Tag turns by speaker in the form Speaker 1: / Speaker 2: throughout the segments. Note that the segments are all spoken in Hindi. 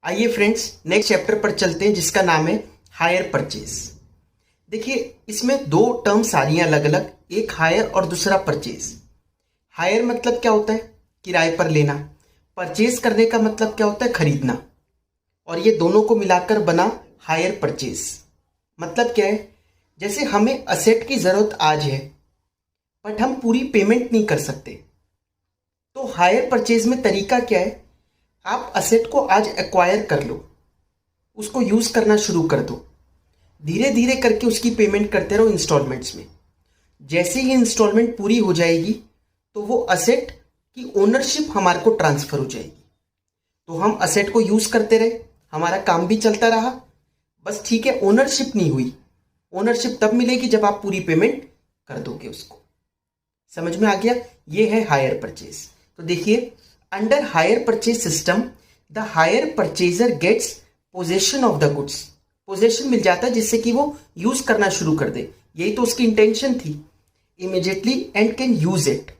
Speaker 1: आइए फ्रेंड्स, नेक्स्ट चैप्टर पर चलते हैं जिसका नाम है हायर परचेज। देखिए, इसमें दो टर्म्स आ रही हैं अलग अलग, एक हायर और दूसरा परचेज। हायर मतलब क्या होता है? किराए पर लेना। परचेज करने का मतलब क्या होता है? खरीदना। और ये दोनों को मिलाकर बना हायर परचेज। मतलब क्या है? जैसे हमें असेट की जरूरत आज है बट हम पूरी पेमेंट नहीं कर सकते, तो हायर परचेज में तरीका क्या है? आप असेट को आज एक्वायर कर लो, उसको यूज करना शुरू कर दो, धीरे धीरे करके उसकी पेमेंट करते रहो इंस्टॉलमेंट्स में। जैसे ही इंस्टॉलमेंट पूरी हो जाएगी तो वो असेट की ओनरशिप हमारे को ट्रांसफर हो जाएगी। तो हम असेट को यूज करते रहे, हमारा काम भी चलता रहा, बस ठीक है, ओनरशिप नहीं हुई। ओनरशिप तब मिलेगी जब आप पूरी पेमेंट कर दोगे उसको। समझ में आ गया? ये है हायर परचेज। तो देखिए, under hire purchase system the hire purchaser gets possession of the goods. Possession मिल जाता है जिससे कि वो यूज करना शुरू कर दे, यही तो उसकी इंटेंशन थी। Immediately and can use it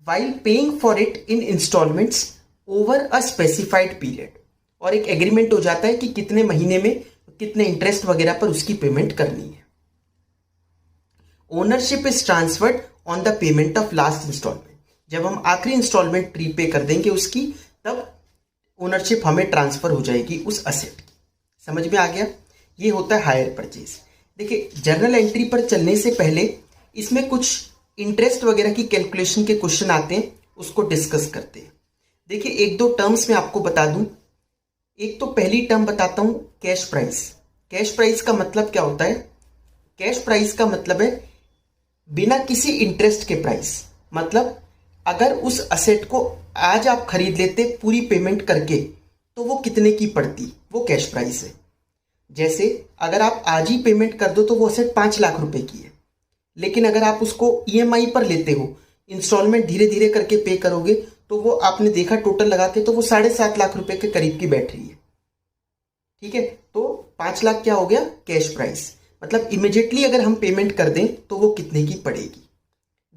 Speaker 1: while paying for it in installments over a specified period. और एक एग्रीमेंट हो जाता है कि कितने महीने में कितने इंटरेस्ट वगैरह पर उसकी पेमेंट करनी है। Ownership is transferred on the payment of last installment. जब हम आखिरी इंस्टॉलमेंट प्रीपे कर देंगे उसकी, तब ओनरशिप हमें ट्रांसफर हो जाएगी उस असेट की। समझ में आ गया? ये होता है हायर परचेज। देखिए, जर्नल एंट्री पर चलने से पहले इसमें कुछ इंटरेस्ट वगैरह की कैलकुलेशन के क्वेश्चन आते हैं, उसको डिस्कस करते हैं। देखिए, एक दो टर्म्स में आपको बता दूं। एक तो पहली टर्म बताता हूं, कैश प्राइस। कैश प्राइस का मतलब क्या होता है? कैश प्राइस का मतलब है बिना किसी इंटरेस्ट के प्राइस। मतलब अगर उस असेट को आज आप खरीद लेते पूरी पेमेंट करके, तो वो कितने की पड़ती, वो कैश प्राइस है। जैसे अगर आप आज ही पेमेंट कर दो तो वो असेट 5 लाख रुपए की है, लेकिन अगर आप उसको ईएमआई पर लेते हो, इंस्टॉलमेंट धीरे धीरे करके पे करोगे, तो वो आपने देखा टोटल लगा के तो वो 7.5 लाख रुपए के करीब की बैठ रही है। ठीक है, तो 5 लाख क्या हो गया? Cash price. मतलब इमीडिएटली अगर हम पेमेंट कर दें तो वो कितने की पड़ेगी।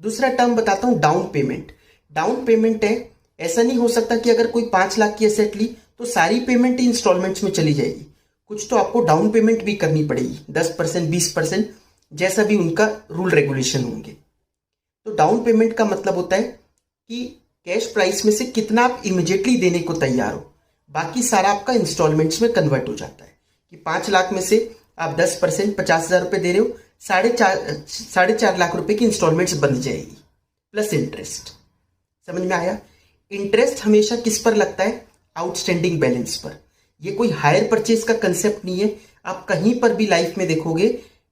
Speaker 1: दूसरा टर्म बताता हूं, डाउन पेमेंट। डाउन पेमेंट है, ऐसा नहीं हो सकता कि अगर कोई 5 लाख की एसेट ली तो सारी पेमेंट ही इंस्टॉलमेंट्स में चली जाएगी। कुछ तो आपको डाउन पेमेंट भी करनी पड़ेगी, 10%, 20%, जैसा भी उनका रूल रेगुलेशन होंगे। तो डाउन पेमेंट का मतलब होता है कि कैश प्राइस में से कितना आप इमीडिएटली देने को तैयार हो, बाकी सारा आपका इंस्टॉलमेंट्स में कन्वर्ट हो जाता है। कि 5 लाख में से आप 10%, 50,000 रुपए दे रहे हो, 4.5 लाख रुपए की इंस्टॉलमेंट्स बन जाएगी, प्लस इंटरेस्ट। समझ में आया? इंटरेस्ट हमेशा किस पर लगता है? आउटस्टैंडिंग बैलेंस पर। ये कोई हायर परचेज का कंसेप्ट नहीं है। आप कहीं पर भी लाइफ में देखोगे,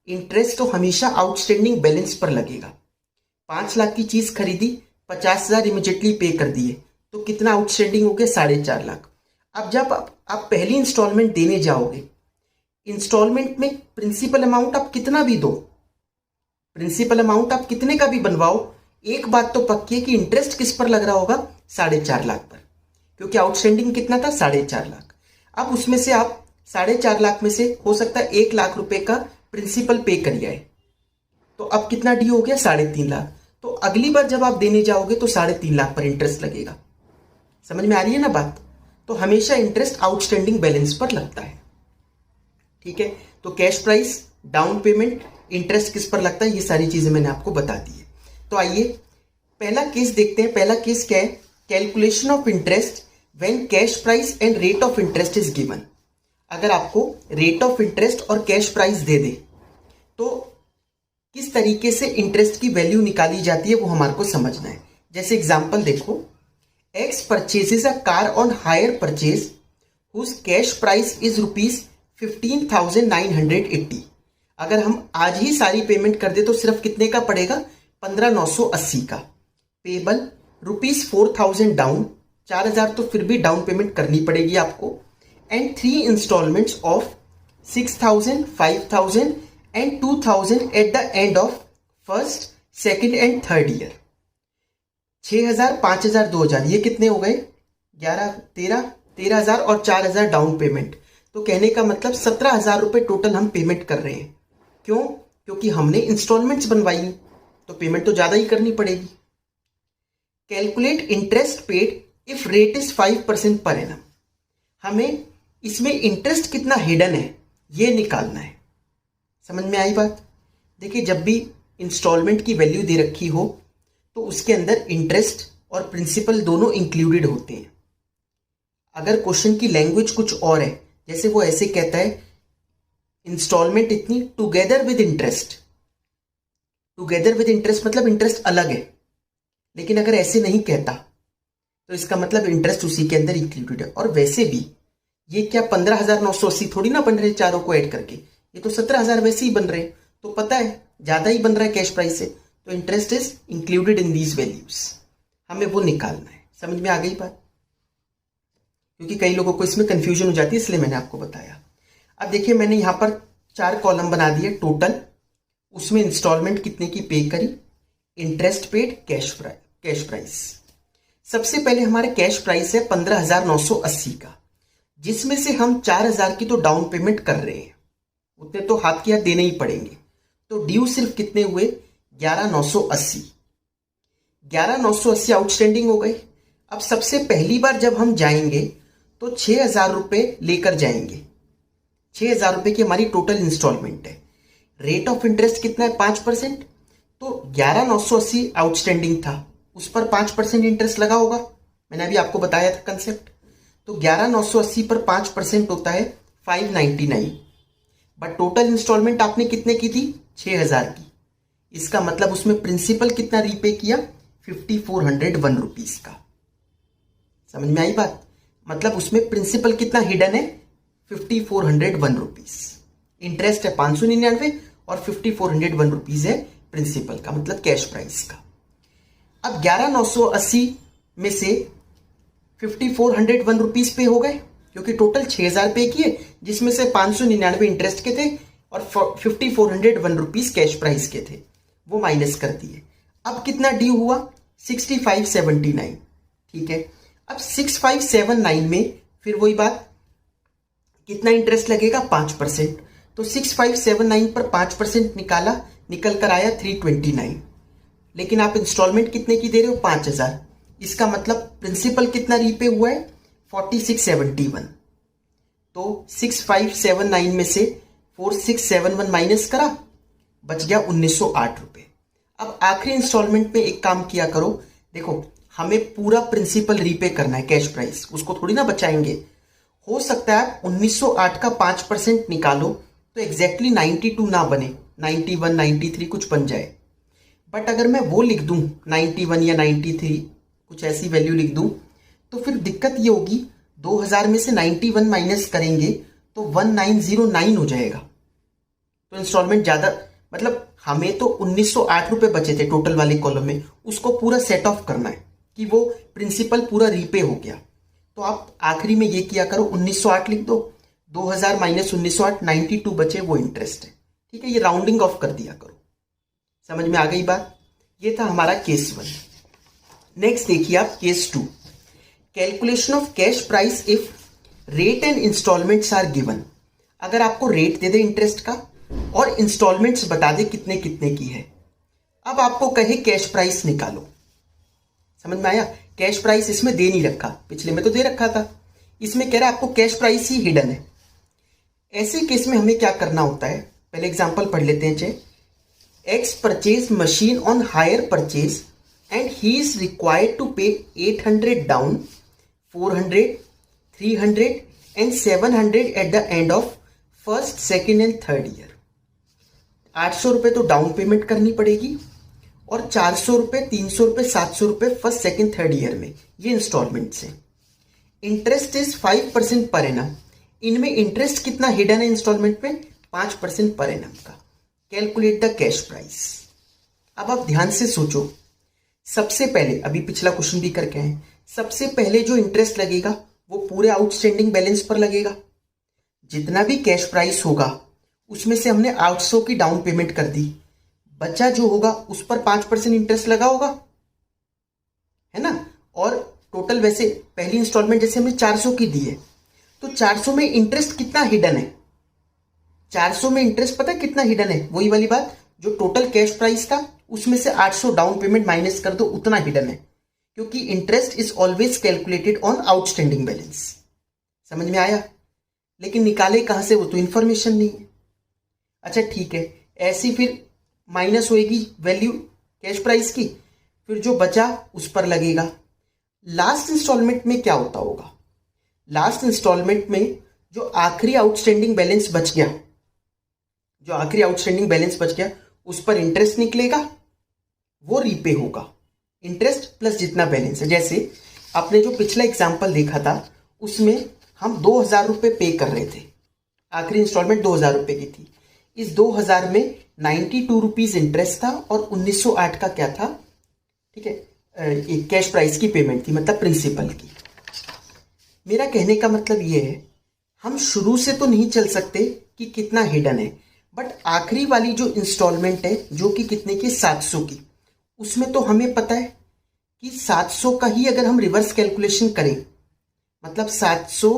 Speaker 1: इंटरेस्ट तो हमेशा आउटस्टैंडिंग बैलेंस पर लगेगा। 5 लाख की चीज खरीदी, 50,000 इमीडिएटली पे कर दिए, तो कितना आउटस्टैंडिंग हो गया? 4.5 लाख। अब जब आप पहली इंस्टॉलमेंट देने जाओगे, इंस्टॉलमेंट में प्रिंसिपल अमाउंट आप कितना भी दो, प्रिंसिपल अमाउंट आप कितने का भी बनवाओ, एक बात तो पक्की है कि इंटरेस्ट किस पर लग रहा होगा? 4.5 लाख पर, क्योंकि आउटस्टैंडिंग कितना था? 4.5 लाख। अब उसमें से आप 4.5 लाख में से हो सकता है 1 लाख रुपए का प्रिंसिपल पे कर जाए, तो अब कितना ड्यू हो गया? 3.5 लाख। तो अगली बार जब आप देने जाओगे तो 3.5 लाख पर इंटरेस्ट लगेगा। समझ में आ रही है ना बात? तो हमेशा इंटरेस्ट आउटस्टैंडिंग बैलेंस पर लगता है। ठीक है, तो cash price, down payment, interest किस पर लगता है, ये सारी चीजें मैंने आपको बता दी है। तो आइए पहला केस देखते हैं। पहला केस क्या है? Calculation of interest when cash price and rate of interest is given. अगर आपको रेट ऑफ इंटरेस्ट और कैश प्राइस दे दे तो किस तरीके से इंटरेस्ट की वैल्यू निकाली जाती है वो हमारे को समझना है। जैसे एग्जांपल देखो, X purchases a car on hire purchase whose cash price is ₹15,980। अगर हम आज ही सारी पेमेंट कर दे तो सिर्फ कितने का पड़ेगा? 15,980 का। पेबल ₹4,000 डाउन, 4,000 तो फिर भी डाउन पेमेंट करनी पड़ेगी आपको, and 3 instalments of 6,000, 5,000 and 2,000 at the end of first, second and third year. 6,000, 5,000, 2,000, ये कितने हो गए? 11, 13,000 और 4,000 डाउन पेमेंट। तो कहने का मतलब 17,000 रुपए टोटल हम पेमेंट कर रहे हैं। क्यों? क्योंकि हमने इंस्टॉलमेंट्स बनवाई, तो पेमेंट तो ज्यादा ही करनी पड़ेगी। Calculate interest paid if rate is 5% per annum. हमें इसमें इंटरेस्ट कितना हिडन है ये निकालना है। समझ में आई बात? देखिए, जब भी इंस्टॉलमेंट की वैल्यू दे रखी हो तो उसके अंदर इंटरेस्ट और प्रिंसिपल दोनों इंक्लूडेड होते हैं। अगर क्वेश्चन की लैंग्वेज कुछ और है, जैसे वो ऐसे कहता है इंस्टॉलमेंट इतनी together with interest, together with interest मतलब इंटरेस्ट अलग है। लेकिन अगर ऐसे नहीं कहता तो इसका मतलब इंटरेस्ट उसी के अंदर इंक्लूडेड है। और वैसे भी ये क्या 15,980 थोड़ी ना बन रहे चारों को ऐड करके, ये तो 17,000 वैसे ही बन रहे, तो पता है ज्यादा ही बन रहा है कैश प्राइस से, तो interest is included in these values, हमें वो निकालना है। समझ में आ गई बात? क्योंकि कई लोगों को इसमें कंफ्यूजन हो जाती है, इसलिए मैंने आपको बताया। अब देखिए, मैंने यहां पर 4 कॉलम बना दिए टोटल, उसमें इंस्टॉलमेंट कितने की पे करी, इंटरेस्ट पेड, कैश प्राइस। सबसे पहले हमारे कैश प्राइस है 15,980 का, जिसमें से हम 4,000 की तो डाउन पेमेंट कर रहे हैं, उतने तो हाथ के हाथ देने ही पड़ेंगे। तो ड्यू सिर्फ कितने हुए, 11,980। 11,980 आउटस्टैंडिंग हो गए। अब सबसे पहली बार जब हम जाएंगे तो 6,000 रुपए लेकर जाएंगे। 6,000 रुपए की हमारी टोटल इंस्टॉलमेंट है। रेट ऑफ इंटरेस्ट कितना है, 5%। तो 11,980 आउटस्टैंडिंग था, उस पर 5% इंटरेस्ट लगा होगा, मैंने अभी आपको बताया था कंसेप्ट। तो 11,980 पर 5% होता है 599। बट टोटल इंस्टॉलमेंट आपने कितने की थी, 6,000 की। इसका मतलब उसमें प्रिंसिपल कितना रीपे किया, 5,401 रुपीज का। समझ में आई बात? मतलब उसमें प्रिंसिपल कितना हिडन है, 5,401 रुपीज। इंटरेस्ट है 599 और 5,401 रुपीज है प्रिंसिपल का, मतलब कैश प्राइस का। अब 11,980 में से 5,401 रुपीज पे हो गए, क्योंकि टोटल 6,000 पे किए, जिसमें से 599 इंटरेस्ट के थे और 5,401 रुपीज कैश प्राइस के थे, वो माइनस कर दिए। अब कितना ड्यू हुआ, 6,579। ठीक है, अब 6,579 में फिर वही बात, कितना इंटरेस्ट लगेगा, 5%। तो 6,579 पर 5% निकाला, निकल कर आया 329। लेकिन आप इंस्टॉलमेंट कितने की दे रहे हो, 5,000। इसका मतलब प्रिंसिपल कितना रीपे हुआ है, 4671। तो 6,579 में से 4671 माइनस करा, बच गया 1,908 रुपए। अब आखिरी इंस्टॉलमेंट में एक काम किया करो, देखो हमें पूरा प्रिंसिपल रीपे करना है कैश प्राइस, उसको थोड़ी ना बचाएंगे। हो सकता है आप 1,908 का 5% निकालो तो एग्जैक्टली 92 ना बने, 91, 93 कुछ बन जाए। बट अगर मैं वो लिख दूं 91 या 93, कुछ ऐसी वैल्यू लिख दूं, तो फिर दिक्कत ये होगी 2,000 में से 91 माइनस करेंगे तो 1,909 हो जाएगा। तो इंस्टॉलमेंट ज्यादा, मतलब हमें तो 1,908 रुपए बचे थे टोटल वाले कॉलम में, उसको पूरा सेट ऑफ करना है कि वो प्रिंसिपल पूरा रीपे हो गया। तो आप आखिरी में ये किया करो, 1,908 लिख दो, 2,000 माइनस 1,908, 92 बचे, वो इंटरेस्ट है। ठीक है, ये राउंडिंग ऑफ कर दिया करो। समझ में आ गई बात? ये था हमारा केस 1। नेक्स्ट देखिए आप case 2, calculation of cash price if rate and instalments are given. अगर आपको रेट दे दे इंटरेस्ट का और इंस्टॉलमेंट्स बता दे कितने कितने की है, अब आपको कहे कैश प्राइस निकालो। समझ में आया? कैश प्राइस इसमें दे नहीं रखा, पिछले में तो दे रखा था, इसमें कह रहा है आपको कैश प्राइस ही हिडन है। ऐसे केस में हमें क्या करना होता है, पहले एग्जांपल पढ़ लेते हैं। चे X purchase machine on hire purchase and he is required to pay 800 down, 400, 300 and 700 at the end of first, second and third year. 800 रुपए तो डाउन पेमेंट करनी पड़ेगी और 400 रुपए, 300 रुपए, 700 रुपए फर्स्ट, सेकेंड, थर्ड ईयर में, ये इंस्टॉलमेंट से। Interest is 5% per annum. इनमें इंटरेस्ट कितना हिडन है इंस्टॉलमेंट में, 5% पर एनम का। Calculate the cash price. अब आप ध्यान से सोचो, सबसे पहले अभी पिछला क्वेश्चन भी करके आए, सबसे पहले जो इंटरेस्ट लगेगा वो पूरे आउटस्टैंडिंग बैलेंस पर लगेगा। जितना भी कैश प्राइस होगा उसमें से हमने 800 की डाउन पेमेंट कर दी, बचा जो होगा उस पर 5% इंटरेस्ट लगा होगा, है ना। और टोटल वैसे पहली इंस्टॉलमेंट जैसे हमने 400 की दी है, तो 400 में इंटरेस्ट कितना हिडन है, 400 में इंटरेस्ट पता है कितना हिडन है, वही वाली बात, जो टोटल कैश प्राइस था उसमें से 800 डाउन पेमेंट माइनस कर दो, उतना हिडन है, क्योंकि interest is always calculated on outstanding balance. समझ में आया? लेकिन निकाले कहाँ से वो तो इन्फॉर्मेशन नहीं है। अच्छा ठीक है, ऐसी फिर माइनस होएगी वैल्यू कैश प्राइस की, फिर जो बचा उस पर लगेगा। लास्ट इंस्टॉलमेंट में क्या होता होगा? लास्ट इंस्टॉलमेंट में जो आखिरी आउटस्टैंडिंग बैलेंस बच गया, जो आखिरी आउटस्टैंडिंग बैलेंस बच गया उस पर इंटरेस्ट निकलेगा, वो रीपे होगा। इंटरेस्ट प्लस जितना बैलेंस है। जैसे आपने जो पिछला एग्जाम्पल देखा था उसमें हम 2,000 रुपये पे कर रहे थे, आखिरी इंस्टॉलमेंट 2,000 रुपये की थी। इस 2,000 में 92 रुपीज़ इंटरेस्ट था और 1908 का क्या था, ठीक है, एक कैश प्राइस की पेमेंट थी, मतलब प्रिंसिपल की। मेरा कहने का मतलब ये है, हम शुरू से तो नहीं चल सकते कि कितना हिडन है, बट आखिरी वाली जो इंस्टॉलमेंट है जो कि कितने की, 700 की, उसमें तो हमें पता है कि 700 का ही अगर हम रिवर्स कैलकुलेशन करें, मतलब 700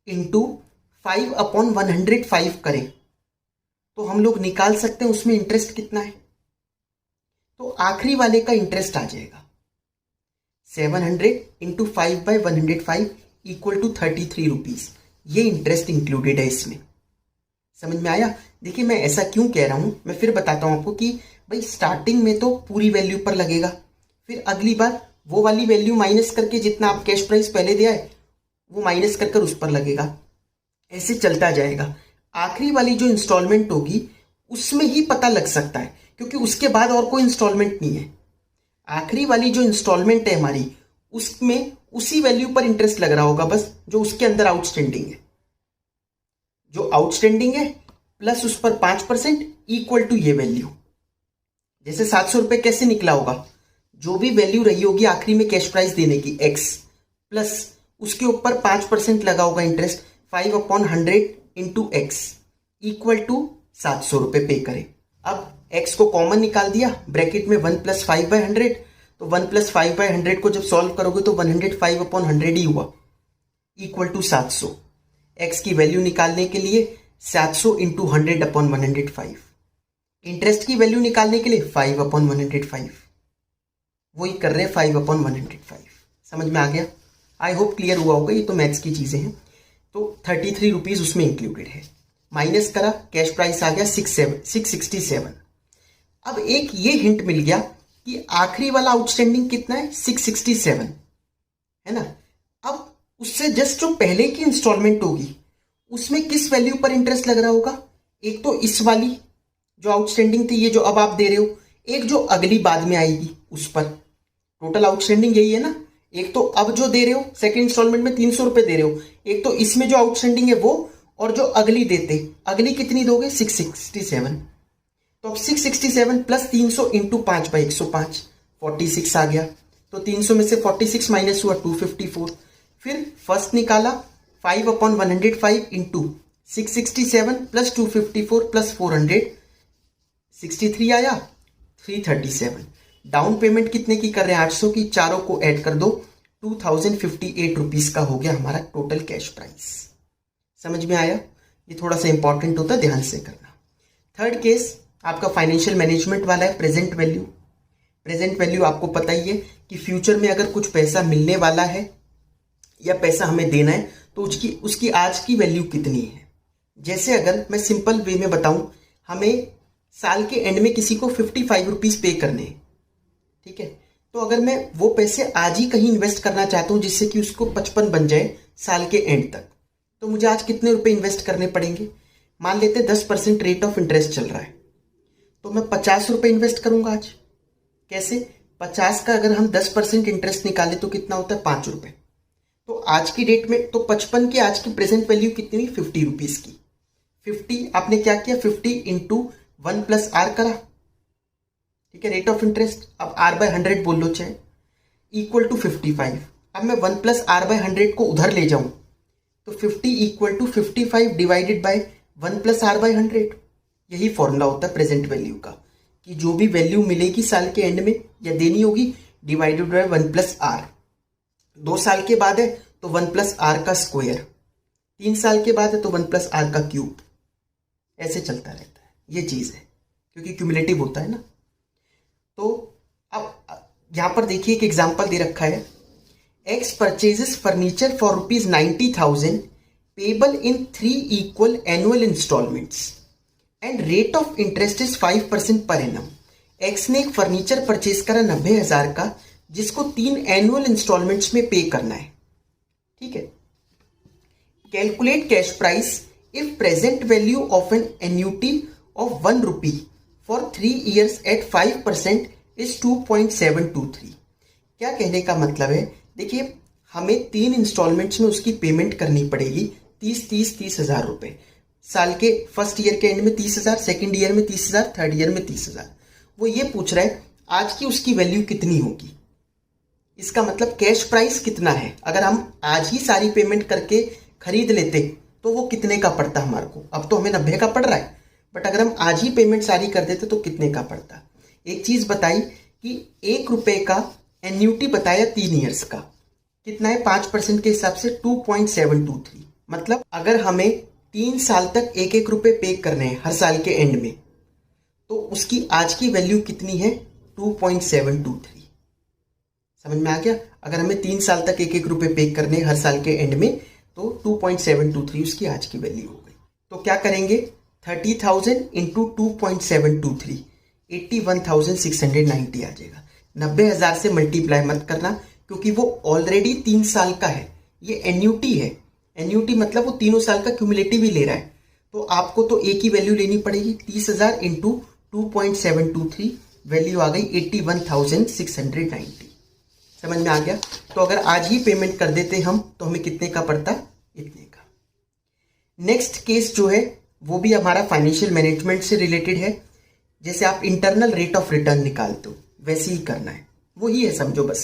Speaker 1: इंटू 5/105 करें तो हम लोग निकाल सकते हैं उसमें इंटरेस्ट कितना है। तो आखिरी वाले का इंटरेस्ट आ जाएगा 700 इंटू 5/105 इक्वल टू 33 रुपीज़। ये इंटरेस्ट इंक्लूडेड है इसमें। समझ में आया? देखिए मैं ऐसा क्यों कह रहा हूँ, मैं फिर बताता हूँ आपको कि भाई स्टार्टिंग में तो पूरी वैल्यू पर लगेगा, फिर अगली बार वो वाली वैल्यू माइनस करके जितना आप कैश प्राइस पहले दिया है वो माइनस कर कर उस पर लगेगा, ऐसे चलता जाएगा। आखिरी वाली जो इंस्टॉलमेंट होगी उसमें ही पता लग सकता है, क्योंकि उसके बाद और कोई इंस्टॉलमेंट नहीं है। आखिरी वाली जो इंस्टॉलमेंट है हमारी, उसमें उसी वैल्यू पर इंटरेस्ट लग रहा होगा बस, जो उसके अंदर आउटस्टैंडिंग है। जो आउटस्टैंडिंग है प्लस उस पर 5% इक्वल टू ये वैल्यू। जैसे 700 रुपये कैसे निकला होगा, जो भी वैल्यू रही होगी आखिरी में कैश प्राइस देने की x, प्लस उसके ऊपर 5% लगा होगा interest, 5/100 into X equal to 700 रुपये पे करें। अब x को कॉमन निकाल दिया, ब्रैकेट में 1 + 5/100, तो 1 + 5/100 को जब सॉल्व करोगे तो 105/100 ही हुआ, इक्वल टू 700। x की वैल्यू निकालने के लिए 700 इंटू 100/105, इंटरेस्ट की वैल्यू निकालने के लिए 5/105, वही कर रहे हैं 5/105। समझ में आ गया? आई होप क्लियर हुआ होगा, ये तो मैथ्स की चीज़ें हैं। तो 33 रुपीज़ उसमें इंक्लूडेड है, माइनस करा, कैश प्राइस आ गया 667। अब एक ये हिंट मिल गया कि आखिरी वाला आउटस्टैंडिंग कितना है, 667 है ना। अब उससे जस्ट जो पहले की इंस्टॉलमेंट होगी उसमें किस वैल्यू पर इंटरेस्ट लग रहा होगा? एक तो इस वाली जो आउटस्टैंडिंग थी, ये जो अब आप दे रहे हो, एक जो अगली बाद में आएगी उस पर। टोटल आउटस्टैंडिंग यही है ना, एक तो अब जो दे रहे हो सेकंड इंस्टॉलमेंट में 300 रुपये दे रहे हो, एक तो इसमें जो आउटस्टैंडिंग है वो, और जो अगली देते, अगली कितनी दोगे, 667। तो अब 667 प्लस 300 इंटू 5/105, 46 आ गया। तो 300 में से 46 माइनस हुआ 254। फिर फर्स्ट निकाला 5/105 इंटू 667 प्लस 254 प्लस 400, 63 आया, 337। डाउन पेमेंट कितने की कर रहे हैं, 800 की, चारों को ऐड कर दो, 2058 रुपीज़ का हो गया हमारा टोटल कैश प्राइस। समझ में आया? ये थोड़ा सा इंपॉर्टेंट होता है, ध्यान से करना। थर्ड केस आपका फाइनेंशियल मैनेजमेंट वाला है, प्रेजेंट वैल्यू। प्रेजेंट वैल्यू आपको पता ही है कि फ्यूचर में अगर कुछ पैसा मिलने वाला है या पैसा हमें देना है तो उसकी आज की वैल्यू कितनी है। जैसे अगर मैं सिंपल वे में बताऊं, हमें साल के एंड में किसी को 55 रुपीज़ पे करने हैं, ठीक है। तो अगर मैं वो पैसे आज ही कहीं इन्वेस्ट करना चाहता हूँ जिससे कि उसको 55 बन जाए साल के एंड तक, तो मुझे आज कितने रुपए इन्वेस्ट करने पड़ेंगे? मान लेते 10% रेट ऑफ इंटरेस्ट चल रहा है, तो मैं 50 रुपये इन्वेस्ट करूंगा आज। कैसे? 50 का अगर हम 10% इंटरेस्ट निकाले तो कितना होता है, 5 रुपये। तो आज की डेट में तो 55 की आज की प्रेजेंट वैल्यू कितनी, 50 रुपीज़ की। 50 आपने क्या किया, 50 इंटू 1 + r करा, ठीक है, रेट ऑफ इंटरेस्ट। अब r/100 बोल लो चाहे, इक्वल टू 55। अब मैं 1 + r/100 को उधर ले जाऊं तो 50 equal to 55 divided by 1 + r/100। यही फॉर्मूला होता है प्रेजेंट वैल्यू का, कि जो भी वैल्यू मिलेगी साल के एंड में या देनी होगी, डिवाइडेड बाय 1 + r। 2 साल के बाद है तो 1 + r का स्क्वायर, 3 साल के बाद है तो 1 + r का क्यूब। ऐसे चलता रहता है, ये चीज़ है, क्योंकि क्यूमुलेटिव होता है ना। तो अब यहां पर देखिए एक एग्जाम्पल दे रखा है, X purchases furniture for ₹90,000 payable in 3 equal annual instalments and rate of interest is 5% per annum. X ने एक फर्नीचर परचेज करा 90,000 का, जिसको 3 एनुअल इंस्टॉलमेंट्स में पे करना है। ठीक है। Calculate cash price if present value of an annuity of 1 rupee for 3 years at 5% is 2.723। क्या कहने का मतलब है, देखिए हमें 3 इंस्टॉलमेंट्स में उसकी पेमेंट करनी पड़ेगी 30,000 रुपए। साल के फर्स्ट ईयर के एंड में 30,000, सेकेंड ईयर में 30,000, थर्ड ईयर में 30,000। वो ये पूछ रहा है आज की उसकी वैल्यू कितनी होगी। इसका मतलब कैश प्राइस कितना है। अगर हम आज ही सारी पेमेंट करके खरीद लेते तो वो कितने का पड़ता हमारे को। अब तो हमें 90 का पड़ रहा है, बट अगर हम आज ही पेमेंट सारी कर देते तो कितने का पड़ता। एक चीज बताई कि 1 रुपए का एन्यूटी बताया 3 ईयर्स का, कितना है 5% के हिसाब से 2.723। मतलब अगर हमें 3 साल तक 1-1 रुपए पे करने हैं हर साल के एंड में, तो उसकी आज की वैल्यू कितनी है 2.723। समझ में आ गया। अगर हमें 3 साल तक 1-1 रुपए पे करने हर साल के एंड में, तो 2.723 उसकी आज की वैल्यू हो गई। तो क्या करेंगे 30,000 इंटू 2.723 81,690 आ जाएगा। 90,000 से मल्टीप्लाई मत करना, क्योंकि वो ऑलरेडी 3 साल का है। ये एन्यूटी है। एन्यूटी मतलब वो 3 साल का क्यूमुलेटिव ही ले रहा है। तो आपको तो एक ही वैल्यू लेनी पड़ेगी। 30,000 इंटू 2.723 वैल्यू आ गई 81,690। समझ में आ गया। तो अगर आज ही पेमेंट कर देते हम तो हमें कितने का पड़ता, इतने का। नेक्स्ट केस जो है वो भी हमारा फाइनेंशियल मैनेजमेंट से रिलेटेड है। जैसे आप इंटरनल रेट ऑफ रिटर्न निकालते हो वैसे ही करना है, वही है समझो बस।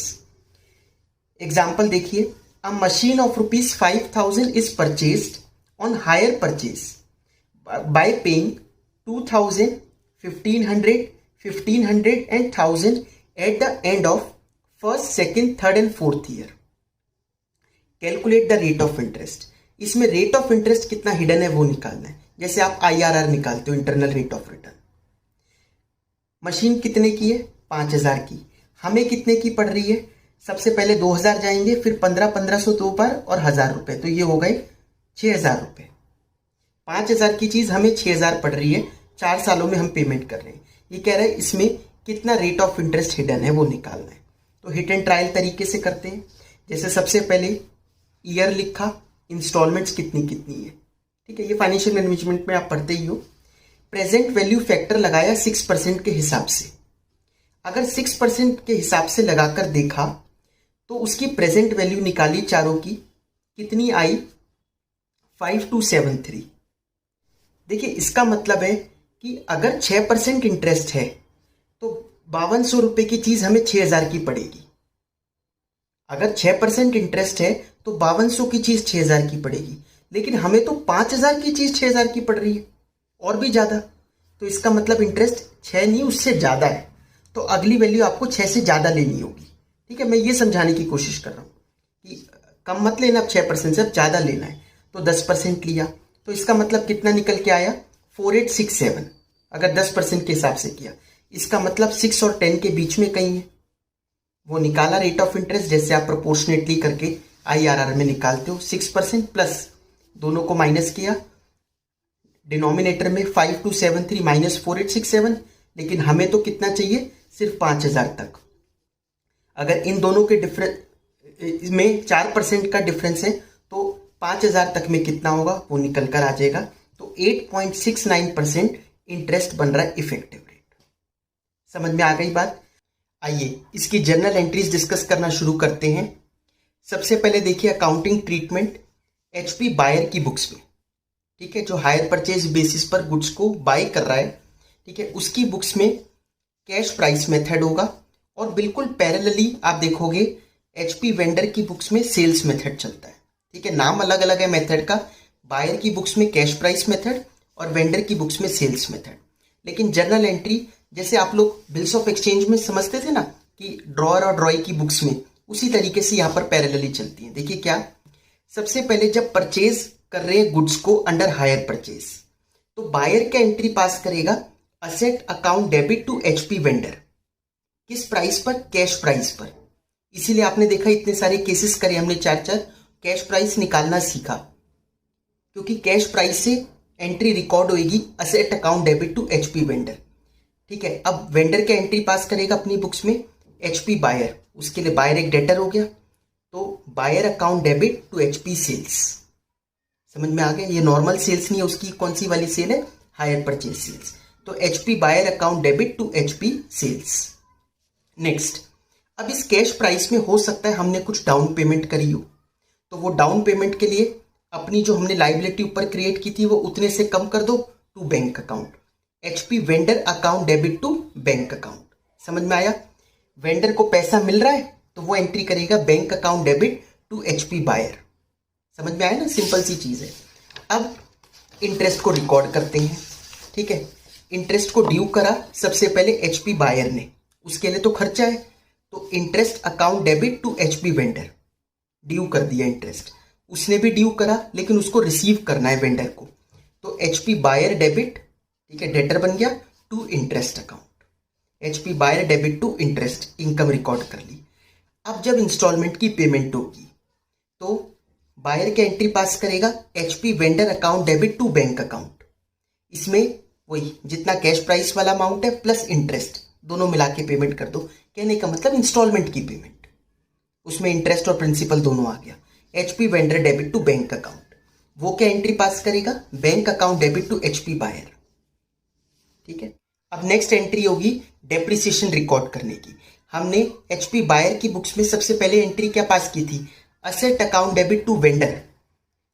Speaker 1: एग्जाम्पल देखिए, अ machine of ₹5,000 is purchased on hire purchase by paying 2,000, 1,500, 1,500 and 1,000 eight the end of first, second, third and fourth year. Calculate the rate of interest. इसमें रेट ऑफ इंटरेस्ट कितना हिडन है वो निकालना है। जैसे आप IRR निकालते हो, internal rate of return. Machine कितने की है 5,000 की, हमें कितने की पड़ रही है। सबसे पहले 2,000 जाएंगे, फिर 1500 दो बार और 1,000 रुपए, तो ये हो गए 6,000 रुपए। 5,000 की चीज हमें 6,000 पड़ रही है, 4 सालों में हम पेमेंट कर रहे हैं। ये कह रहा है इसमें कितना रेट ऑफ इंटरेस्ट हिडन है वो निकालना है। तो हिट एंड ट्रायल तरीके से करते हैं। जैसे सबसे पहले ईयर लिखा, इंस्टॉलमेंट्स कितनी कितनी है। ठीक है, ये फाइनेंशियल मैनेजमेंट में आप पढ़ते ही हो। प्रेजेंट वैल्यू फैक्टर लगाया 6% के हिसाब से। अगर 6% के हिसाब से लगाकर देखा तो उसकी प्रेजेंट वैल्यू निकाली चारों की, कितनी आई 5273। देखिए इसका मतलब है कि अगर 6% इंटरेस्ट है तो 5200 रुपए की चीज हमें 6,000 की पड़ेगी। अगर 6% इंटरेस्ट है तो 5200 की चीज 6,000 की पड़ेगी, लेकिन हमें तो 5,000 की चीज 6,000 की पड़ रही है और भी ज्यादा। तो इसका मतलब इंटरेस्ट 6 नहीं उससे ज्यादा है। तो अगली वैल्यू आपको 6 से ज्यादा लेनी होगी। ठीक है, मैं ये समझाने की कोशिश कर रहा हूं कि कम मत लेना, अब 6% से अब ज्यादा लेना है। तो 10% लिया तो इसका मतलब कितना निकल के आया 4867। अगर 10% के हिसाब से किया, इसका मतलब 6 और 10 के बीच में कहीं है। वो निकाला रेट ऑफ इंटरेस्ट, जैसे आप प्रोपोर्शनेटली करके IRR में निकालते हो। 6% प्लस दोनों को माइनस किया, डिनोमिनेटर में 5273 माइनस 4867, लेकिन हमें तो कितना चाहिए सिर्फ 5,000 तक। अगर इन दोनों के डिफरेंस में 4% का डिफरेंस है तो 5,000 तक में कितना होगा वो निकल कर आ जाएगा। तो 8.69% इंटरेस्ट बन रहा है इफेक्टिव रेट। समझ में आ गई बात। आइए इसकी जर्नल एंट्रीज डिस्कस करना शुरू करते हैं। सबसे पहले देखिए अकाउंटिंग ट्रीटमेंट HP बायर की बुक्स में। ठीक है, जो हायर परचेज बेसिस पर गुड्स को बाय कर रहा है, ठीक है, उसकी बुक्स में कैश प्राइस मेथड होगा और बिल्कुल पैरेलली आप देखोगे HP वेंडर की बुक्स में सेल्स मेथड चलता है। ठीक है, नाम अलग अलग है मेथड का। बायर की बुक्स में कैश प्राइस मेथड और वेंडर की बुक्स में सेल्स मेथड। लेकिन जर्नल एंट्री जैसे आप लोग बिल्स ऑफ एक्सचेंज में समझते थे ना कि ड्रॉअर और ड्रॉई की बुक्स में, उसी तरीके से यहाँ पर पैरेलली चलती है। देखिए क्या, सबसे पहले जब परचेज कर रहे हैं गुड्स को अंडर हायर परचेज, तो बायर क्या एंट्री पास करेगा asset account debit to HP vendor. किस प्राइस पर, कैश प्राइस पर। इसीलिए आपने देखा इतने सारे केसेस करे हमने, 4 कैश प्राइस निकालना सीखा। क्योंकि कैश प्राइस से एंट्री रिकॉर्ड होगी asset account debit to HP vendor. ठीक है, अब वेंडर क्या एंट्री पास करेगा अपनी बुक्स में, एचपी बायर, उसके लिए बायर एक डेटर हो गया, तो buyer account debit to HP sales. समझ में आ गया, ये नॉर्मल सेल्स नहीं है, उसकी कौन सी वाली सेल है, हायर परचेज सेल्स। तो HP buyer account debit to HP sales. Next, अब इस कैश प्राइस में हो सकता है हमने कुछ डाउन पेमेंट करी हो, तो वो डाउन पेमेंट के लिए अपनी जो हमने लाइबिलिटी ऊपर क्रिएट की थी वो उतने से कम कर दो to bank account, HP vendor account debit to bank account. समझ में आया, वेंडर को पैसा मिल रहा है तो वो एंट्री करेगा bank account debit to HP buyer. समझ में आया ना, सिंपल सी चीज है। अब इंटरेस्ट को रिकॉर्ड करते हैं। ठीक है, इंटरेस्ट को ड्यू करा सबसे पहले एचपी बायर ने, उसके लिए तो खर्चा है, तो interest account debit to HP vendor, due कर दिया इंटरेस्ट। उसने भी ड्यू करा लेकिन उसको रिसीव करना है वेंडर को, तो एचपी बायर डेबिट, ठीक है, डेटर बन गया, to interest account, HP buyer debit to interest, income record कर ली। अब जब इंस्टॉलमेंट की पेमेंट होगी तो बायर क्या एंट्री पास करेगा, HP vendor account debit to bank account. इसमें वही जितना कैश प्राइस वाला अमाउंट है प्लस इंटरेस्ट दोनों मिला के पेमेंट कर दो। कहने का मतलब इंस्टॉलमेंट की पेमेंट, उसमें इंटरेस्ट और प्रिंसिपल दोनों आ गया। HP vendor debit to bank account, वो क्या एंट्री पास करेगा, bank account debit to HP buyer. ठीक है, अब नेक्स्ट एंट्री होगी डेप्रिसिएशन रिकॉर्ड करने की। हमने एचपी बायर की बुक्स में सबसे पहले एंट्री क्या पास की थी, asset account debit to vendor.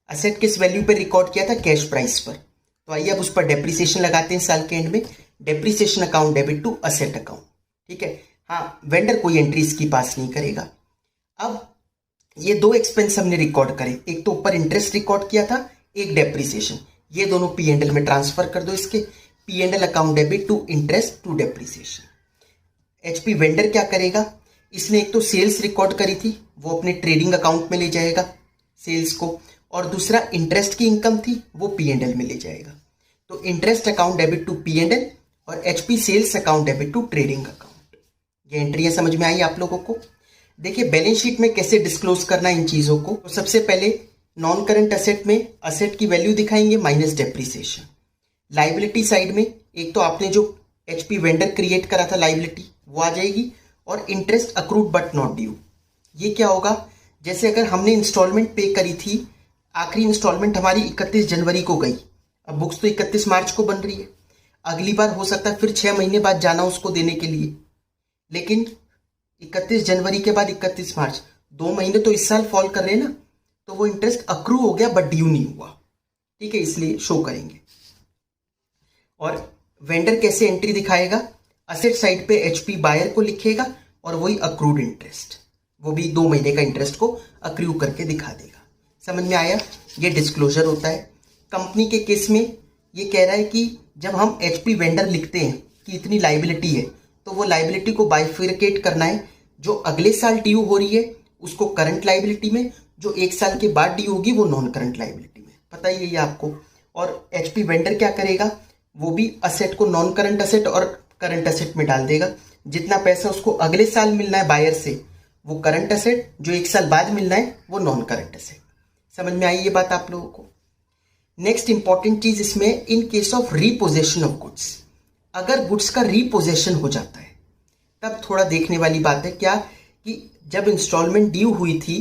Speaker 1: Asset किस वैल्यू पे रिकॉर्ड किया था, कैश प्राइस पर। तो आइए अब उस पर डेप्रिसिएशन लगाते हैं साल के एंड में, depreciation account debit to asset account. ठीक है, हाँ, वेंडर कोई एंट्री इसकी पास नहीं करेगा। अब ये दो एक्सपेंस हमने रिकॉर्ड करे, एक तो ऊपर इंटरेस्ट रिकॉर्ड किया था, एक डेप्रिसिएशन, ये दोनों पी एंड एल में ट्रांसफर कर दो। इसके P and L account debit to interest to depreciation. HP vendor क्या करेगा, इसने एक तो सेल्स रिकॉर्ड करी थी, वो अपने ट्रेडिंग अकाउंट में ले जाएगा सेल्स को, और दूसरा इंटरेस्ट की इनकम थी वो पी एंड एल में ले जाएगा। तो interest account debit to P and L और HP sales account debit to trading account. ये एंट्रियां समझ में आई आप लोगों को। देखिए बैलेंस शीट में कैसे डिस्क्लोज करना इन चीजों को। तो सबसे पहले नॉन करंट असेट में असेट की वैल्यू दिखाएंगे माइनस डेप्रिसिएशन। लाइबिलिटी साइड में एक तो आपने जो एचपी वेंडर क्रिएट करा था लाइबिलिटी वो आ जाएगी, और interest accrued but not due. ये क्या होगा, जैसे अगर हमने इंस्टॉलमेंट पे करी थी, आखिरी इंस्टॉलमेंट हमारी 31 जनवरी को गई, अब बुक्स तो 31 मार्च को बन रही है, अगली बार हो सकता है फिर 6 महीने बाद जाना उसको देने के लिए, लेकिन 31 जनवरी के बाद 31 मार्च 2 महीने तो इस साल फॉल कर रहे हैं ना, तो वो इंटरेस्ट अक्रू हो गया बट ड्यू नहीं हुआ। ठीक है, इसलिए शो करेंगे। और वेंडर कैसे एंट्री दिखाएगा, असेट साइड पे एचपी बायर को लिखेगा और वही अक्रूड इंटरेस्ट, वो भी 2 महीने का इंटरेस्ट को अक्रू करके दिखा देगा। समझ में आया, ये डिस्क्लोजर होता है। कंपनी के केस में ये कह रहा है कि जब हम एचपी वेंडर लिखते हैं कि इतनी लाइबिलिटी है, तो वो लाइबिलिटी को बाइफिरकेट करना है, जो अगले साल ड्यू हो रही है उसको करंट लाइबिलिटी में, जो 1 साल के बाद ड्यू होगी वो नॉन करंट लाइबिलिटी में। पता ही है ये आपको। और एचपी वेंडर क्या करेगा, वो भी असेट को नॉन करंट असेट और करंट असेट में डाल देगा। जितना पैसा उसको अगले साल मिलना है बायर से वो करंट असेट, जो 1 साल बाद मिलना है वो नॉन करंट असेट। समझ में आई ये बात आप लोगों को। नेक्स्ट इंपॉर्टेंट चीज इसमें, in case of repossession of goods, अगर गुड्स का रीपोजेशन हो जाता है तब थोड़ा देखने वाली बात है क्या, कि जब इंस्टॉलमेंट ड्यू हुई थी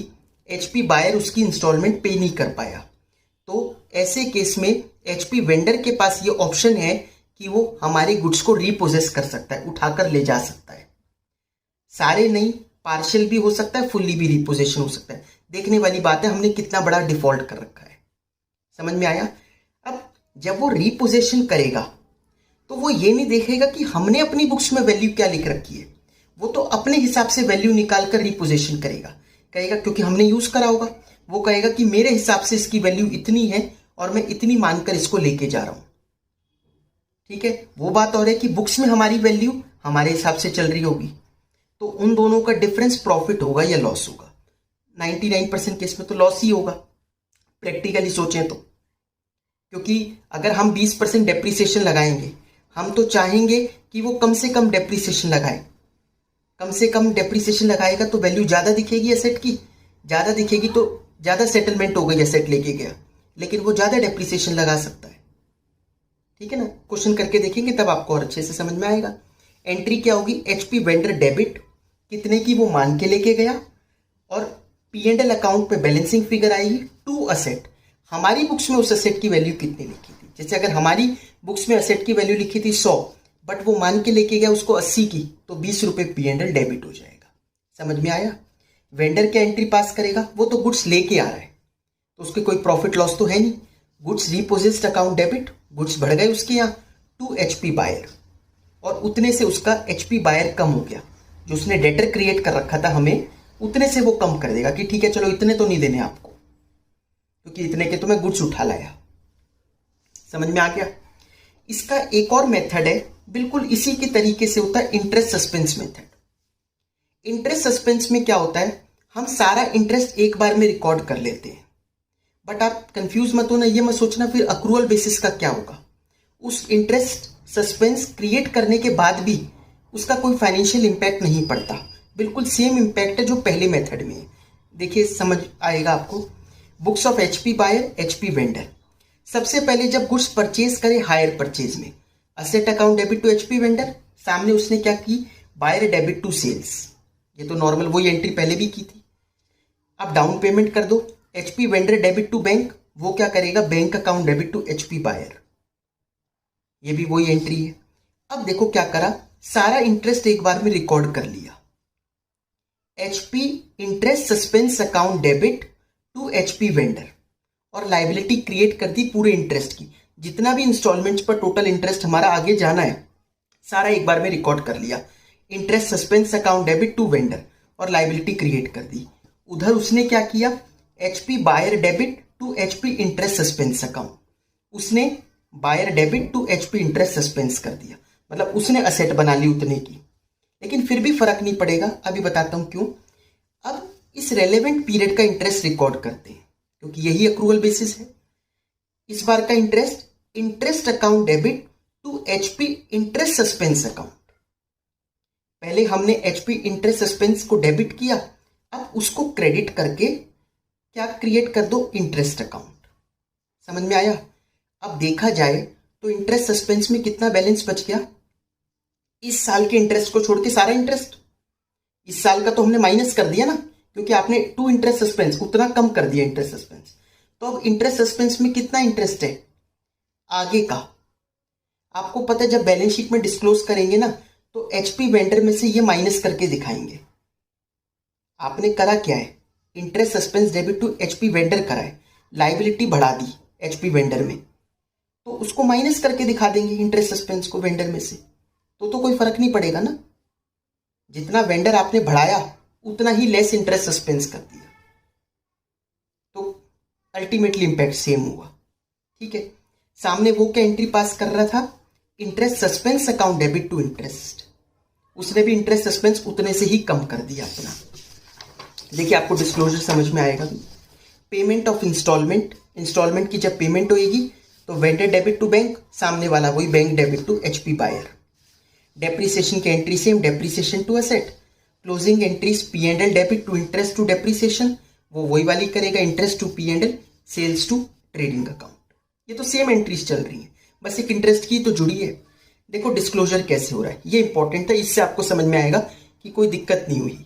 Speaker 1: एचपी बायर उसकी इंस्टॉलमेंट पे नहीं कर पाया, तो ऐसे केस में एचपी वेंडर के पास ये ऑप्शन है कि वो हमारे गुड्स को रीपोजेस कर सकता है, उठाकर ले जा सकता है। सारे नहीं, पार्शियल भी हो सकता है, फुल्ली भी रीपोजेशन हो सकता है। देखने वाली बात है हमने कितना बड़ा डिफॉल्ट कर रखा है। समझ में आया। अब जब वो रीपोजेशन करेगा तो वो ये नहीं देखेगा कि हमने अपनी बुक्स में वैल्यू क्या लिख रखी है, वो तो अपने हिसाब से वैल्यू निकाल कर रीपोजेशन करेगा। कहेगा क्योंकि हमने यूज करा होगा, वो कहेगा कि मेरे हिसाब से इसकी वैल्यू इतनी है और मैं इतनी मानकर इसको लेके जा रहा हूं। ठीक है, वो बात और है कि बुक्स में हमारी वैल्यू हमारे हिसाब से चल रही होगी, तो उन दोनों का डिफरेंस प्रॉफिट होगा या लॉस होगा। 99% केस में तो लॉस ही होगा प्रैक्टिकली सोचें तो, क्योंकि अगर हम 20% डेप्रिसिएशन लगाएंगे, हम तो चाहेंगे कि वो कम से कम डेप्रिसिएशन लगाए। कम से कम डेप्रिसिएशन लगाएगा तो वैल्यू ज्यादा दिखेगी एसेट की, ज्यादा दिखेगी तो ज्यादा सेटलमेंट हो गई एसेट लेके गया, लेकिन वो ज़्यादा डेप्रिसिएशन लगा सकता है। ठीक है ना, क्वेश्चन करके देखेंगे तब आपको और अच्छे से समझ में आएगा। एंट्री क्या होगी, एचपी वेंडर डेबिट, कितने की वो मान के लेके गया, और P&L अकाउंट पे बैलेंसिंग फिगर आएगी टू असेट। हमारी बुक्स में उस असेट की वैल्यू कितनी लिखी थी, जैसे अगर हमारी बुक्स में असेट की वैल्यू लिखी थी 100, बट वो मान के लेके गया उसको 80 की, तो 20 रुपए P&L डेबिट हो जाएगा। समझ में आया। वेंडर क्या एंट्री पास करेगा, वो तो गुड्स लेके आ रहा है तो उसके कोई प्रॉफिट लॉस तो है नहीं। गुड्स रिपोजिस्ट अकाउंट डेबिट, गुड्स बढ़ गए उसके यहाँ टू एचपी बायर, और उतने से उसका एचपी बायर कम हो गया। जो उसने डेटर क्रिएट कर रखा था हमें, उतने से वो कम कर देगा कि ठीक है चलो इतने तो नहीं देने आपको, क्योंकि इतने के तो मैं गुड्स उठा लाया। समझ में आ गया। इसका एक और मेथड है, बिल्कुल इसी के तरीके से होता है interest suspense method. Interest suspense में क्या होता है, हम सारा इंटरेस्ट एक बार में रिकॉर्ड कर लेते हैं, बट आप कंफ्यूज मत होना, ये मत सोचना फिर अक्रूवल बेसिस का क्या होगा। उस इंटरेस्ट सस्पेंस क्रिएट करने के बाद भी उसका कोई फाइनेंशियल इंपैक्ट नहीं पड़ता, बिल्कुल सेम इंपैक्ट है जो पहले मेथड में है। देखिए समझ आएगा आपको। Books of HP buyer, HP vendor, सबसे पहले जब गुड्स परचेज करे हायर परचेज में, asset account debit to HP vendor, सामने उसने क्या की, बायर डेबिट टू सेल्स, ये तो नॉर्मल वही एंट्री पहले भी की थी। अब डाउन पेमेंट कर दो, HP vendor debit to bank, वो क्या करेगा, bank account debit to HP buyer, ये भी वही एंट्री है। अब देखो क्या करा, सारा इंटरेस्ट एक बार में रिकॉर्ड कर लिया, HP interest suspense account debit to HP vendor, और लाइबिलिटी क्रिएट कर दी पूरे इंटरेस्ट की। जितना भी इंस्टॉलमेंट्स पर टोटल इंटरेस्ट हमारा आगे जाना है सारा एक बार में रिकॉर्ड कर लिया, interest suspense account debit to vendor, और लाइबिलिटी क्रिएट कर दी। उधर उसने क्या किया, HP buyer debit to HP interest suspense account, उसने buyer debit to HP interest suspense कर दिया, मतलब उसने असेट बना ली उतने की। लेकिन फिर भी फर्क नहीं पड़ेगा, अभी बताता हूं क्यों। अब इस रेलेवेंट पीरियड का इंटरेस्ट रिकॉर्ड करते हैं, क्योंकि यही अक्रूवल बेसिस है। इस बार का interest, interest account debit to HP interest suspense account, पहले हमने एचपी इंटरेस्ट सस्पेंस को डेबिट किया, अब उसको क्रेडिट करके क्या क्रिएट कर दो, इंटरेस्ट अकाउंट। समझ में आया। अब देखा जाए तो इंटरेस्ट सस्पेंस में कितना बैलेंस बच गया, इस साल के इंटरेस्ट को छोड़ के सारा इंटरेस्ट, इस साल का तो हमने माइनस कर दिया ना, क्योंकि आपने टू इंटरेस्ट सस्पेंस उतना कम कर दिया इंटरेस्ट सस्पेंस। तो अब इंटरेस्ट सस्पेंस में कितना इंटरेस्ट है आगे का, आपको पता है जब बैलेंस शीट में डिस्क्लोज करेंगे ना, तो एचपी वेंडर में से ये माइनस करके दिखाएंगे। आपने करा क्या है, interest suspense debit to HP vendor करा है, लाइबिलिटी बढ़ा दी एचपी वेंडर में, तो उसको माइनस करके दिखा देंगे इंटरेस्ट सस्पेंस को वेंडर में से, तो कोई फर्क नहीं पड़ेगा ना। जितना वेंडर आपने बढ़ाया उतना ही लेस इंटरेस्ट सस्पेंस कर दिया, तो अल्टीमेटली इंपैक्ट सेम हुआ। ठीक है, सामने वो क्या एंट्री पास कर रहा था, interest suspense account debit to interest, उसने भी इंटरेस्ट सस्पेंस उतने से ही कम कर दिया अपना। देखिए आपको डिस्क्लोजर समझ में आएगा। पेमेंट ऑफ इंस्टॉलमेंट, इंस्टॉलमेंट की जब पेमेंट होगी तो वेंडर डेबिट टू बैंक, सामने वाला वही bank debit to HP buyer. Depreciation की entry same, depreciation to asset. Closing entries P&L debit to interest to depreciation, वो वही वाली करेगा, interest to P&L, sales to trading account. ये तो सेम एंट्रीज चल रही हैं, बस एक इंटरेस्ट की तो जुड़ी है। देखो डिस्क्लोजर कैसे हो रहा है, ये इंपॉर्टेंट है, इससे आपको समझ में आएगा कि कोई दिक्कत नहीं हुई।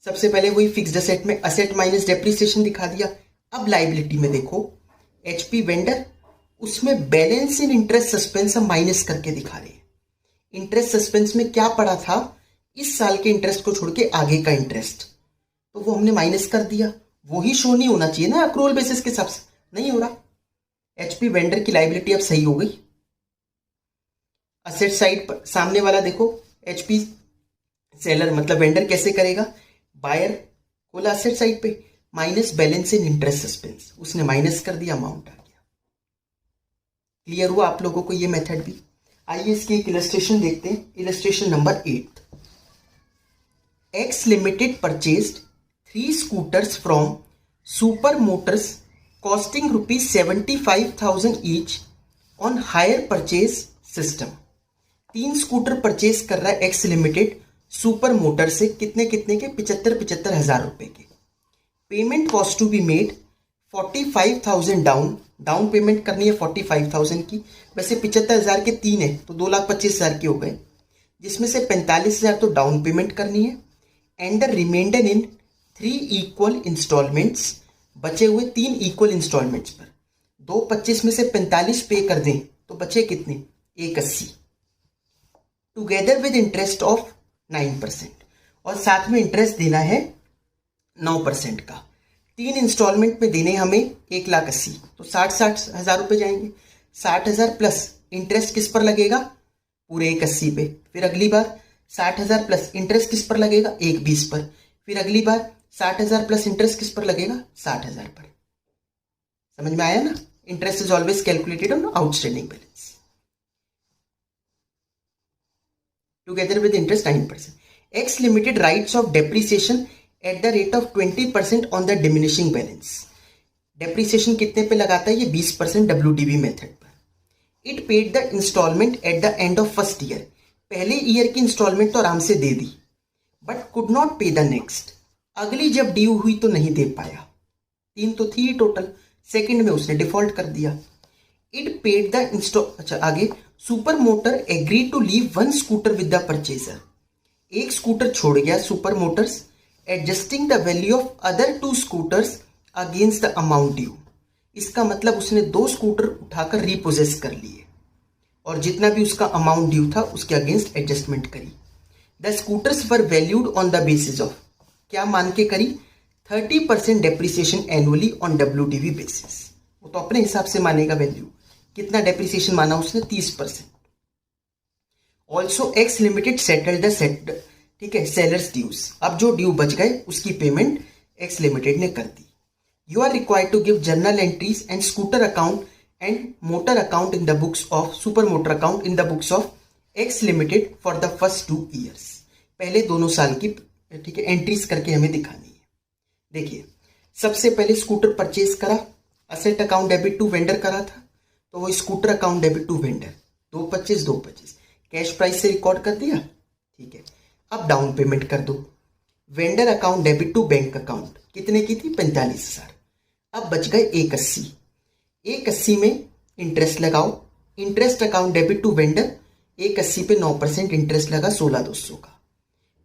Speaker 1: सबसे पहले वही फिक्स्ड असेट में असेट माइनस डेप्रीसिएशन दिखा दिया। अब लाइबिलिटी में देखो एचपी वेंडर, उसमें बैलेंस इन इंटरेस्ट सस्पेंस हम माइनस करके दिखा रहे हैं। इंटरेस्ट सस्पेंस में क्या पड़ा था, इस साल के इंटरेस्ट को छोड़ के आगे का इंटरेस्ट, तो वो हमने माइनस कर दिया। वो ही शो नहीं होना चाहिए ना अक्रूवल बेसिस के हिसाब से, नहीं हो रहा। एचपी वेंडर की लाइबिलिटी अब सही हो गई। असेट साइड पर सामने वाला देखो, एचपी सेलर मतलब वेंडर कैसे करेगा, बायर खोला असेट साइड पे, माइनस बैलेंस इन इंटरेस्ट सस्पेंस, उसने माइनस कर दिया, अमाउंट आ गया। क्लियर हुआ आप लोगों को ये मेथड भी। आइए इसकी एक इलस्ट्रेशन देखते हैं। Illustration number 8। X limited purchased 3 scooters from super Motors costing ₹75,000 each on hire purchase system. 3 scooter purchase कर रहा है एक्स लिमिटेड सुपर मोटर से, कितने कितने के, 75,000 रुपए के। Payment was to be made 45,000 down payment करनी है 45,000 की। वैसे 75,000 के 3 है तो 2,25,000 के हो गए, जिसमें से 45,000 तो डाउन पेमेंट करनी है and the reminder in 3 equal instalments, बचे हुए 3 इक्वल इंस्टॉलमेंट्स पर 225 में से 45 पे कर दें तो बचे कितने 180, टुगेदर विद इंटरेस्ट ऑफ 9%, और साथ में इंटरेस्ट देना है 9% का। 3 इंस्टॉलमेंट में देने हमें 1,80,000 तो 60 हज़ार रुपये जाएंगे। 60,000 प्लस इंटरेस्ट किस पर लगेगा, पूरे 180 पे। फिर अगली बार 60,000 प्लस इंटरेस्ट किस पर लगेगा, 120 पर। फिर अगली बार 60,000 प्लस इंटरेस्ट किस पर लगेगा, 60,000 पर। समझ में आया ना? Interest is always calculated on outstanding balance together with interest 9%. X Limited writes of depreciation at the rate of 20% on the diminishing balance. Depreciation कितने पे लगाता है ये 20% WDV मेथड पर. It paid the instalment at the end of first year. पहले ईयर की इंस्टॉलमेंट तो आराम से दे दी, but could not pay the next. अगली जब ड्यू हुई तो नहीं दे पाया. 3 तो थी टोटल, सेकंड में उसने डिफॉल्ट कर दिया. इट पेड द अच्छा आगे, Super Motor agree to leave 1 scooter with the purchaser. एक स्कूटर छोड़ गया Super Motors, adjusting the value of other 2 scooters against the amount due. इसका मतलब उसने 2 स्कूटर उठाकर रिपोजेस कर लिए और जितना भी उसका अमाउंट ड्यू था उसके अगेंस्ट एडजस्टमेंट करी. The scooters were valued on the basis of, क्या मान के करी, 30% depreciation annually on WDV basis. वो तो अपने हिसाब से मानेगा वैल्यू. कितना डेप्रिसिएशन माना उसने, 30%. Also x limited settle the set, ठीक है, सेलर्स ड्यूज. अब जो ड्यू बच गए उसकी पेमेंट एक्स लिमिटेड ने कर दी. You are required to give journal entries and scooter account and motor account in the books of, super motor account in the books of X limited for the first 2 years. पहले दोनों साल की, ठीक है, एंट्रीज करके हमें दिखानी है. देखिए, सबसे पहले स्कूटर परचेज करा, asset account debit to vendor करा था, तो वो scooter account debit to vendor 225 cash price से रिकॉर्ड कर दिया. ठीक है, अब डाउन पेमेंट कर दो. Vendor account debit to bank account कितने की थी, 45,000. अब बच गए 180. 180 में इंटरेस्ट लगाओ. Interest account debit to vendor 180 पे 9% इंटरेस्ट लगा 16,200 का.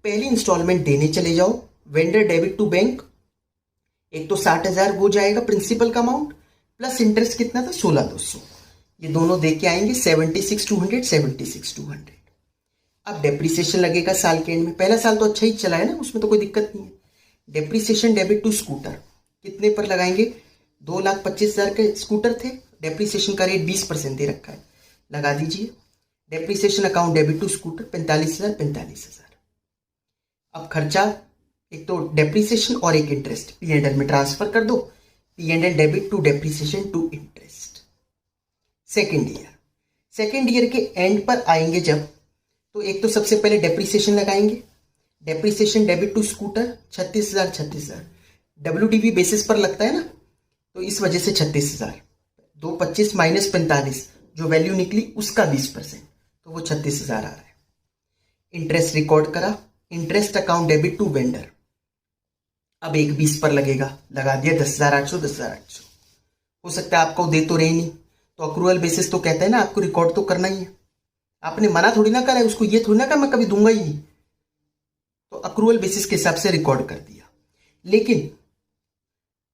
Speaker 1: पहली इंस्टॉलमेंट देने चले जाओ. वेंडर डेबिट टू बैंक, एक तो 60,000 वो जाएगा प्रिंसिपल का अमाउंट, प्लस इंटरेस्ट कितना था, 16,200. ये दोनों दे के आएंगे 76,200, 76,200. अब डेप्रीसिएशन लगेगा साल के एंड में. पहला साल तो अच्छा ही चला है ना, उसमें तो कोई दिक्कत नहीं है. डेप्रीसिएशन डेबिट टू स्कूटर कितने पर लगाएंगे, 2,25,000 के स्कूटर थे, डेप्रीसिएशन का रेट 20% दे रखा है, लगा दीजिए. Depreciation account debit to scooter 45,000. अब खर्चा, एक तो डेप्रीसिएशन और एक इंटरेस्ट, P&L में ट्रांसफर कर दो. P&L debit to depreciation to interest. Second year के एंड पर आएंगे जब, तो एक तो सबसे पहले डेप्रीसिएशन लगाएंगे. Depreciation debit to scooter 36,000. WDV basis पर लगता है ना, तो इस वजह से 36,000. 225 माइनस 45 जो वैल्यू निकली उसका 20%, तो वो 36,000 आ रहा है. इंटरेस्ट रिकॉर्ड करा. Interest account debit to vendor, अब एक 20 पर लगेगा, लगा दिया 10,800. हो सकता है आपको दे तो रही नहीं, तो अक्रूवल बेसिस तो कहता है ना, आपको रिकॉर्ड तो करना ही है. आपने मना थोड़ी ना करा है उसको, ये थोड़ी ना कहा मैं कभी दूंगा ही नहीं, तो अक्रूवल बेसिस के हिसाब से रिकॉर्ड कर दिया. लेकिन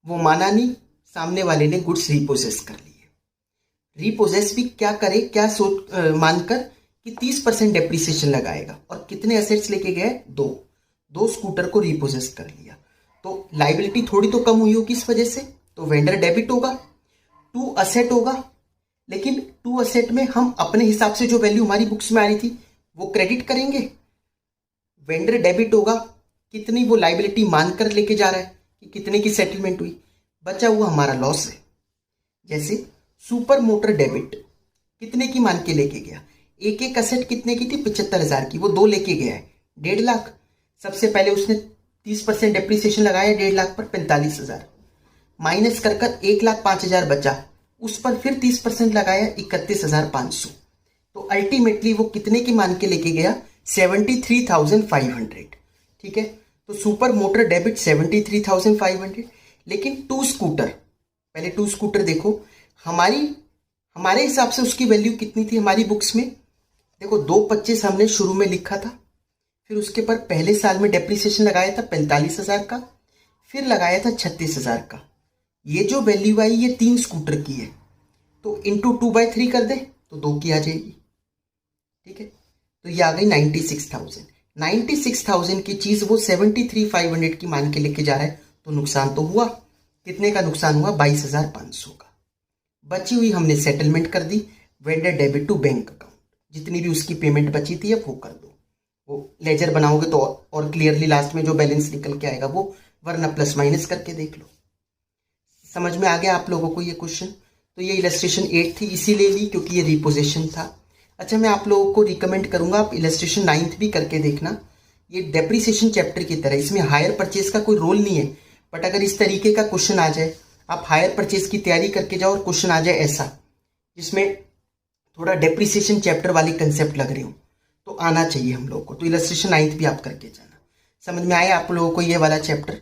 Speaker 1: वो माना नहीं, सामने वाले ने गुड्स रिपोजेस कर लिए. रिपोजेस भी क्या करे, क्या सोच मानकर कि 30% डेप्रीसिएशन लगाएगा, और कितने एसेट्स लेके गए, 2 स्कूटर को रिपोजेस कर लिया. तो लाइबिलिटी थोड़ी तो कम हुई होगी इस वजह से, तो वेंडर डेबिट होगा, 2 असेट होगा. लेकिन 2 असेट में हम अपने हिसाब से जो वैल्यू हमारी बुक्स में आ रही थी वो क्रेडिट करेंगे. वेंडर डेबिट होगा, कितनी वो लाइबिलिटी मानकर लेके जा रहा है कि कितने की सेटलमेंट हुई, बचा हुआ हमारा लॉस है. जैसे सुपर मोटर डेबिट कितने की मान के लेके गया, एक असेट कितने की थी, 75,000 की, वो 2 लेके गया है 1.5 लाख. सबसे पहले उसने 30% डेप्रीसिएशन लगाया 1.5 लाख पर, 45,000 माइनस कर 1,05,000 बचा, उस पर फिर 30% लगाया 31,500. तो अल्टीमेटली वो कितने की मान के लेके गया, 73,500. ठीक है, तो सुपर मोटर डेबिट 73,500. लेकिन 2 स्कूटर पहले 2 स्कूटर देखो, हमारे हिसाब से उसकी वैल्यू कितनी थी हमारी बुक्स में। देखो 225 हमने शुरू में लिखा था, फिर उसके पर पहले साल में डेप्रिसिएशन लगाया था 45,000 का, फिर लगाया था 36,000 का। ये जो वैल्यू आई ये 3 स्कूटर की है, तो इंटू 2/3 कर दे तो 2 की आ जाएगी। ठीक है, तो ये आ गई 96,000। 96,000 की चीज वो 73,500 की मान के लेके जा रहा है, तो नुकसान तो हुआ। कितने का नुकसान हुआ? 22,500 का। बची हुई हमने सेटलमेंट कर दी, vendor debit to bank account. जितनी भी उसकी पेमेंट बची थी अब वो कर दो। वो लेजर बनाओगे तो और क्लियरली लास्ट में जो बैलेंस निकल के आएगा वो, वरना प्लस माइनस करके देख लो। समझ में आ गया आप लोगों को ये क्वेश्चन? तो ये इलस्ट्रेशन 8 थी, इसीलिए ली क्योंकि ये रिपोजिशन था। अच्छा, मैं आप लोगों को रिकमेंड करूंगा आप इलस्ट्रेशन 9 भी करके देखना। ये डेप्रिसिएशन चैप्टर की तरह, इसमें हायर परचेज का कोई रोल नहीं है, बट अगर इस तरीके का क्वेश्चन आ जाए, आप हायर परचेज की तैयारी करके जाओ और क्वेश्चन आ जाए ऐसा जिसमें थोड़ा डेप्रिसिएशन चैप्टर वाली कंसेप्ट लग रही हो, तो आना चाहिए हम लोग को। तो इलस्ट्रेशन 9 भी आप करके जाना। समझ में आया आप लोगों को ये वाला चैप्टर?